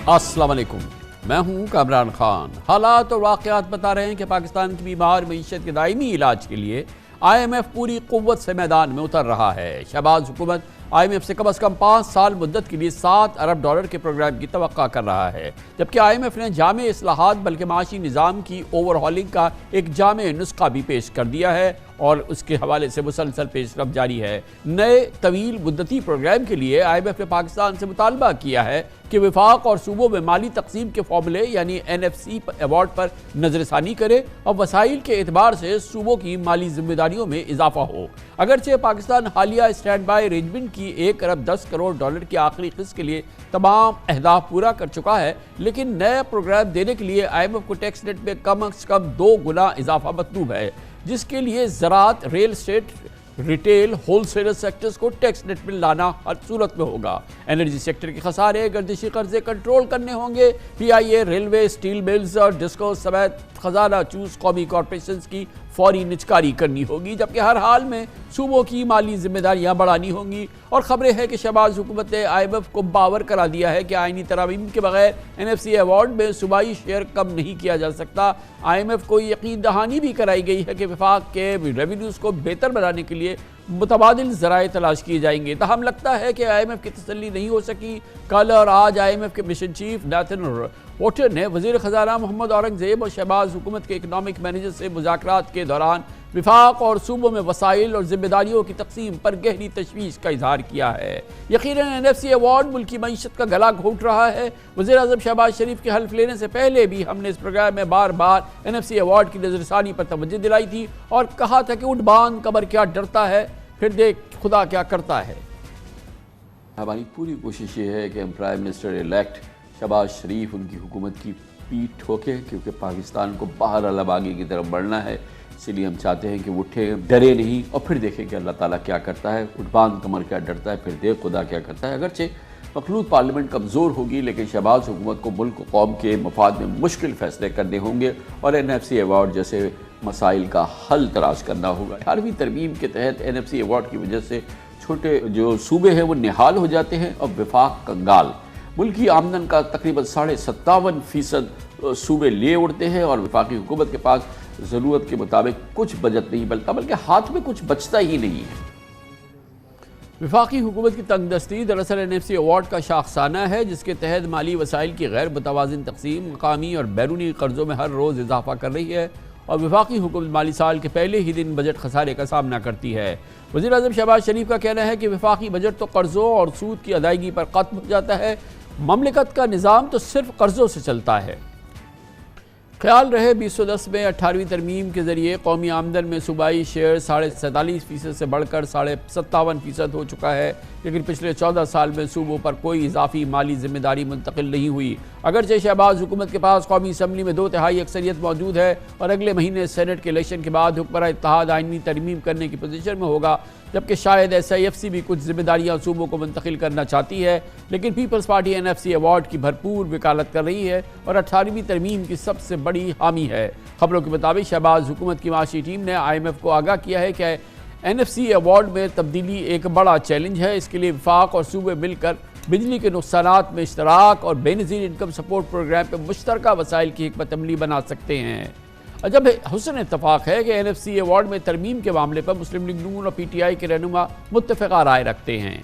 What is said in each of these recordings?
अस्सलाम वालेकुम, मैं हूं कामरान खान। हालात और वाक़यात बता रहे हैं कि पाकिस्तान की बीमार मईशत के दायमी इलाज के लिए IMF पूरी क़ुव्वत से मैदान में उतर रहा है। शहबाज हुकूमत IMF से कम 5 साल मुद्दत के लिए $7 अरब के प्रोग्राम की तवक्का कर रहा है, जबकि IMF ने जामे इस्लाहात बल्कि माशी निज़ाम की ओवरहॉलिंग का एक जामे नुस्खा भी पेश कर दिया है और उसके हवाले से मुसलसल पेशरफ जारी है। नए तवील मुद्दती प्रोग्राम के लिए IMF ने पाकिस्तान से मुतालबा किया है कि वफाक और सूबों में माली तकसीम के फॉर्मूले यानी NFC अवार्ड पर नजरसानी करे और वसाइल के एतबार से सूबों की माली जिम्मेदारियों में इजाफा हो। अगरचे पाकिस्तान हालिया स्टैंड बाई अरेंजमेंट की $1 अरब 10 करोड़ की आखिरी किस्त के लिए तमाम अहदाफ पूरा कर चुका है, लेकिन नया प्रोग्राम देने के लिए IMF को टैक्स रेट में कम से कम 2 गुना इजाफा मतलूब है, जिसके लिए ज़राअत, real estate, retail, wholesaler sectors को टैक्स नेट में लाना हर सूरत में होगा। एनर्जी सेक्टर के खसारे, गर्दिशी कर्जे कंट्रोल करने होंगे। PIA, रेलवे, स्टील मिल्स और डिस्को समेत खजाना चूस कौमी कॉरपोरेशंस की फौरी निचकारी करनी होगी, जबकि हर हाल में सूबों की माली जिम्मेदारियां बढ़ानी होंगी। और खबरें हैं कि शहबाज हुकूमत ने IMF को बावर करा दिया है कि आईनी तरामीम के बगैर NFC अवार्ड में सूबाई शेयर कम नहीं किया जा सकता। IMF को यकीन दहानी भी कराई गई है कि वफाक के रेवेन्यूज़ को बेहतर बनाने के लिए मुतबादिल ज़राए तलाश किए जाएंगे। तहम लगता है कि IMF की तसल्ली नहीं हो सकी। कल और आज IMF के मिशन चीफ नाथन वोटर ने वज़ीर ख़ज़ाना मोहम्मद औरंगज़ेब और शहबाज हुकूमत के इकनॉमिक मैनेजर से मुज़ाकरात के दौरान विफाक और सूबों में वसाइल और जिम्मेदारियों की तकसीम पर गहरी तशवीश का इजहार किया है। यकीनन NFC अवार्ड मुल्की मईशत का गला घोंट रहा है। वज़ीर आज़म शहबाज शरीफ के हल्फ लेने से पहले भी हमने इस प्रोग्राम में बार बार NFC अवार्ड की नजरसानी पर तवज्जो दिलाई थी और कहा था कि उठ बांध कमर क्या डरता है, फिर देख खुदा क्या करता है। हमारी पूरी कोशिश ये है कि हम प्राइम मिनिस्टर इलेक्ट शहबाज शरीफ उनकी हुकूमत की पीठ ठोके, क्योंकि पाकिस्तान को बाहर अलग आगे की तरफ बढ़ना है। इसीलिए हम चाहते हैं कि वो उठे, डरे नहीं और फिर देखें कि अल्लाह ताला क्या करता है। उठबान कमर क्या डरता है, फिर देख खुदा क्या करता है। अगरचे मखलूत पार्लियामेंट कमज़ोर होगी, लेकिन शहबाज हुकूमत को मुल्क और कौम के मफाद में मुश्किल फैसले करने होंगे और NFC अवार्ड जैसे मसाइल का हल तलाश करना होगा। 18वीं तरमीम के तहत NFC अवार्ड की वजह से छोटे जो सूबे हैं वो निहाल हो जाते हैं और वफाक कंगाल। मुल्की आमदन का तकरीबन 57.5% सूबे ले उड़ते हैं और वफाकी हुकूमत के पास ज़रूरत के मुताबिक कुछ बजट नहीं बनता, बल्कि हाथ में कुछ बचता ही नहीं है। वफाकी हुकूमत की तंगदस्ती दरअसल NFC अवार्ड का शाखसाना है, जिसके तहत माली वसाइल की गैर मुतवाज़िन तकसीम मकामी और बैरूनी कर्ज़ों में हर रोज़ इजाफा कर रही है और वफाकी हुकूमत माली साल के पहले ही दिन बजट खसारे का सामना करती है। वज़ीर आज़म शहबाज शरीफ का कहना है कि वफाकी बजट तो कर्ज़ों और सूद की अदायगी पर ख़त्म हो जाता है। ममलिकत का निज़ाम तो सिर्फ कर्ज़ों से चलता है। ख्याल रहे 2010 में 18वीं तरमीम के ज़रिए कौमी आमदन में सूबाई शेयर 47.5% से बढ़कर 57.5% हो चुका है, लेकिन पिछले 14 साल में सूबों पर कोई इजाफी माली जिम्मेदारी मुंतकिल नहीं हुई। अगरचे शहबाज हुकूमत के पास कौमी असम्बली में 2/3 अक्सरियत मौजूद है और अगले महीने सेनेट के इलेक्शन के बाद हुक्मरान इत्तेहाद आईनी तरमीम करने की पोजीशन में होगा, जबकि शायद SIFC भी कुछ जिम्मेदारियां सूबों को मुंतकिल करना चाहती है, लेकिन पीपल्स पार्टी NFC अवार्ड की भरपूर वकालत कर रही है और 18वीं तरमीम की सबसे बड़ी हामी है। खबरों के मुताबिक शहबाज हुकूमत की माशी टीम ने IMF को आगाह किया है कि NFC अवार्ड में तब्दीली एक बड़ा चैलेंज है। इसके लिए वफाक और सूबे मिलकर बिजली के नुकसानात में इश्तराक और बेनज़ीर इनकम सपोर्ट प्रोग्राम पर मुश्तरका वसाइल की हिकमत अमली बना सकते हैं। अजब हुस्न इत्तफाक है कि NFC अवार्ड में तरमीम के मामले पर मुस्लिम लीग नून और PTI के रहनुमा मुत्तफ़िक़ा राय रखते हैं।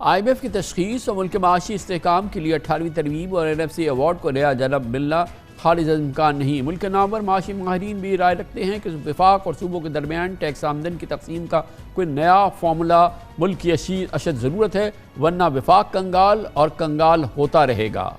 IMF की तशख़ीस और मुल्क के माशी इस्तेहकाम के लिए 18वीं तरमीम और NFC अवार्ड को नया जन्म मिलना खारिज इम्कान नहीं। मुल्क के नामवर माशी माहिरीन भी राय रखते हैं कि वफाक और सूबों के दरमियान टैक्स आमदन की तकसीम का कोई नया फार्मूला मुल्क की अशद ज़रूरत है, वरना वफाक कंगाल और कंगाल होता रहेगा।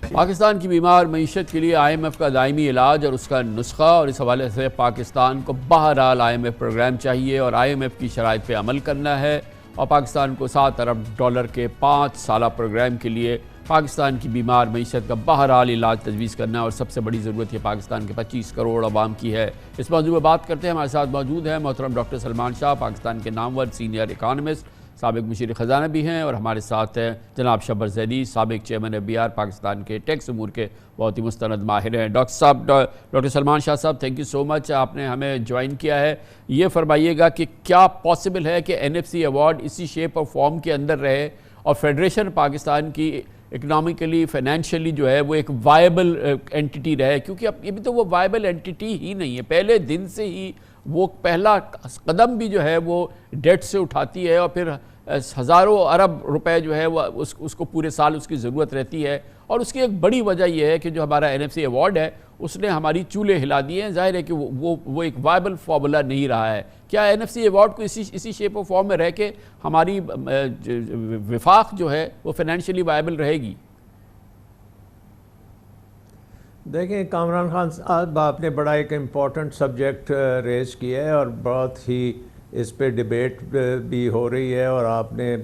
पाकिस्तान की बीमार मईशत के लिए IMF का दायमी इलाज और उसका नुस्खा, और इस हवाले से पाकिस्तान को बहरहाल IMF प्रोग्राम चाहिए और IMF की शराइत पे अमल करना है और पाकिस्तान को $7 अरब के 5 साला प्रोग्राम के लिए पाकिस्तान की बीमार मईशत का बहरहाल इलाज तजवीज़ करना और सबसे बड़ी ज़रूरत ये पाकिस्तान के 25 करोड़ अवाम की है। इस मौजूद में बात करते हैं। हमारे साथ मौजूद हैं मोहतरम डॉक्टर सलमान शाह, पाकिस्तान के नामवर सीनियर इकानमिस्ट, साबिक मुशीर ख़ज़ाना भी हैं, और हमारे साथ हैं जनाब शब्बर ज़ैदी, साबिक चेयरमैन FBR, पाकिस्तान के टैक्स अमूर के बहुत ही मुस्तनद माहिर हैं। डॉक्टर सलमान शाह साहब, थैंक यू सो मच, आपने हमें ज्वाइन किया है। ये फरमाइएगा कि क्या पॉसिबल है कि NFC अवार्ड इसी शेप और फॉर्म के अंदर रहे और फेडरेशन पाकिस्तान की اکنامکلی فائنینشلی جو ہے وہ ایک وائبل اینٹی رہے، کیونکہ اب یہ بھی تو وہ وائبل اینٹی ہی نہیں ہے. پہلے دن سے ہی وہ پہلا قدم بھی جو ہے وہ ڈیٹ سے اٹھاتی ہے، اور پھر ہزاروں ارب روپے جو ہے وہ اس کو پورے سال اس کی ضرورت رہتی ہے. اور اس کی ایک بڑی وجہ یہ ہے کہ جو ہمارا NFC ایوارڈ ہے اس نے ہماری چولہے ہلا دیے ہیں. ظاہر ہے کہ وہ ایک وائبل فارمولا نہیں رہا ہے. کیا NFC ایوارڈ کو اسی شیپ و فارم میں رہ کے ہماری وفاق جو ہے وہ فائنینشلی وائبل رہے گی؟ دیکھیں کامران خان صاحب، آپ نے بڑا ایک امپورٹنٹ سبجیکٹ ریز کیا ہے اور بہت ہی اس پہ ڈیبیٹ بھی ہو رہی ہے، اور آپ نے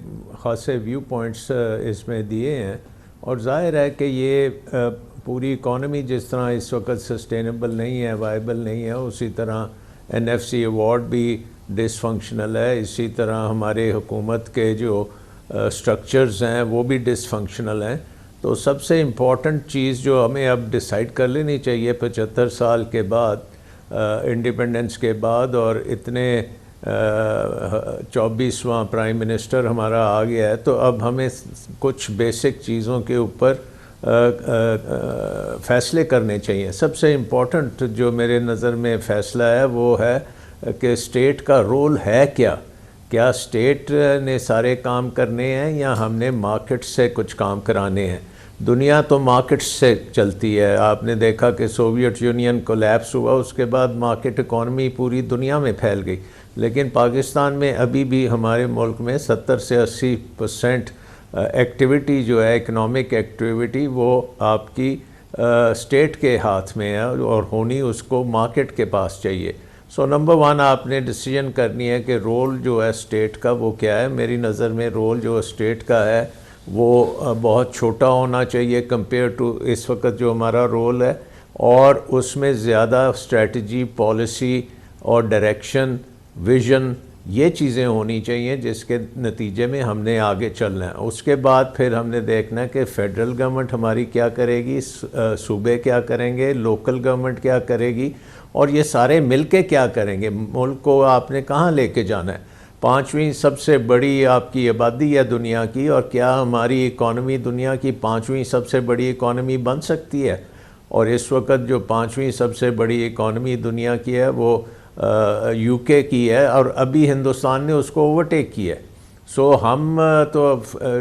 خاصے ویو پوائنٹس اس میں دیے ہیں. اور ظاہر ہے کہ یہ پوری اکانومی جس طرح اس وقت سسٹینیبل نہیں ہے، وائبل نہیں ہے، اسی طرح NFC ایوارڈ بھی ڈس فنکشنل ہے. اسی طرح ہمارے حکومت کے جو سٹرکچرز ہیں وہ بھی ڈس فنکشنل ہیں. تو سب سے امپورٹنٹ چیز جو ہمیں اب ڈیسائیڈ کر لینی چاہیے 75 سال کے بعد، انڈیپنڈنس کے بعد، اور اتنے 24واں پرائم منسٹر ہمارا آ گیا ہے، تو اب ہمیں کچھ بیسک چیزوں کے اوپر فیصلے کرنے چاہیے. سب سے امپورٹنٹ جو میرے نظر میں فیصلہ ہے وہ ہے کہ اسٹیٹ کا رول ہے کیا اسٹیٹ نے سارے کام کرنے ہیں یا ہم نے مارکیٹ سے کچھ کام کرانے ہیں. دنیا تو مارکیٹ سے چلتی ہے. آپ نے دیکھا کہ سوویت یونین کولیپس ہوا، اس کے بعد مارکیٹ اکانومی پوری دنیا میں پھیل گئی. لیکن پاکستان میں ابھی بھی ہمارے ملک میں 70 سے 80% ایکٹیویٹی جو ہے، اکنامک ایکٹیویٹی، وہ آپ کی اسٹیٹ کے ہاتھ میں ہے، اور ہونی اس کو مارکیٹ کے پاس چاہیے. سو نمبر 1 آپ نے ڈیسیجن کرنی ہے کہ رول جو ہے اسٹیٹ کا وہ کیا ہے. میری نظر میں رول جو اسٹیٹ کا ہے وہ بہت چھوٹا ہونا چاہیے کمپیئر ٹو اس وقت جو ہمارا رول ہے، اور اس میں زیادہ اسٹریٹجی، پالیسی اور ڈائریکشن، ویژن، یہ چیزیں ہونی چاہیے جس کے نتیجے میں ہم نے آگے چلنا ہے. اس کے بعد پھر ہم نے دیکھنا ہے کہ فیڈرل گورنمنٹ ہماری کیا کرے گی، صوبے کیا کریں گے، لوکل گورنمنٹ کیا کرے گی، اور یہ سارے مل کے کیا کریں گے. ملک کو آپ نے کہاں لے کے جانا ہے؟ 5ویں سب سے بڑی آپ کی آبادی ہے دنیا کی، اور کیا ہماری اکانومی دنیا کی 5ویں سب سے بڑی اکانومی بن سکتی ہے؟ اور اس وقت جو 5ویں سب سے بڑی اکانومی دنیا کی ہے وہ UK کی ہے، اور ابھی ہندوستان نے اس کو اوورٹیک کیا ہے. سو ہم تو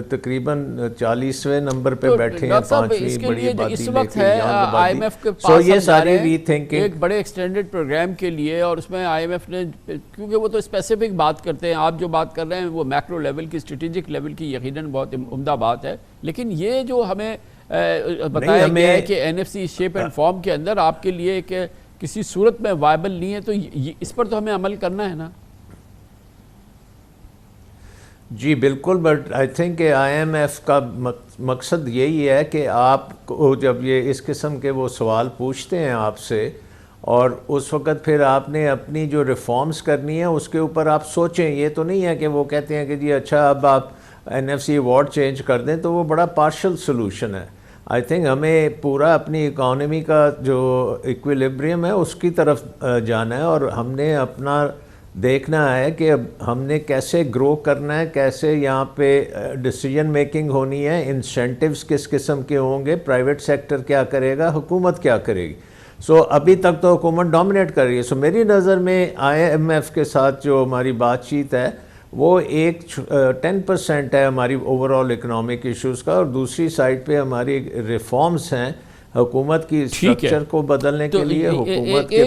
تقریباً 40ویں نمبر پہ بیٹھے ہیں 5ویں بڑی آبادی اس لے وقت کے، ہے IMF کے پاس یہ ساری ری تھنکنگ ایک بڑے ایکسٹینڈڈ پروگرام کے لیے. اور اس میں IMF نے، کیونکہ وہ تو اسپیسیفک بات کرتے ہیں، آپ جو بات کر رہے ہیں وہ میکرو لیول کی، اسٹریٹجک لیول کی یقیناً بہت عمدہ بات ہے. لیکن یہ جو ہمیں بتایا گیا ہے کہ NFC شیپ اینڈ فارم کے اندر آپ کے لیے کہ کسی صورت میں وائبل نہیں ہے، تو اس پر تو ہمیں عمل کرنا ہے نا. جی بالکل. بٹ آئی تھنک کہ IMF کا مقصد یہی ہے کہ آپ کو جب یہ اس قسم کے وہ سوال پوچھتے ہیں آپ سے، اور اس وقت پھر آپ نے اپنی جو ریفارمز کرنی ہے اس کے اوپر آپ سوچیں. یہ تو نہیں ہے کہ وہ کہتے ہیں کہ جی اچھا اب آپ NFC ایوارڈ چینج کر دیں، تو وہ بڑا پارشل سلوشن ہے. آئی تھنک ہمیں پورا اپنی اکانومی کا جو ایکویلیبریم ہے اس کی طرف جانا ہے، اور ہم نے اپنا دیکھنا ہے کہ اب ہم نے کیسے گرو کرنا ہے، کیسے یہاں پہ ڈیسیجن میکنگ ہونی ہے، انسینٹیوز کس قسم کے ہوں گے، پرائیویٹ سیکٹر کیا کرے گا، حکومت کیا کرے گی. سو ابھی تک تو حکومت ڈومینیٹ کر رہی ہے. سو میری نظر میں IMF کے ساتھ جو ہماری بات چیت ہے وہ 10% ہے ہماری اوور آل اکنامک ایشوز کا، اور دوسری سائڈ پہ ہماری ریفارمز ہیں حکومت کی اسٹرکچر کو بدلنے کے لیے، حکومت کے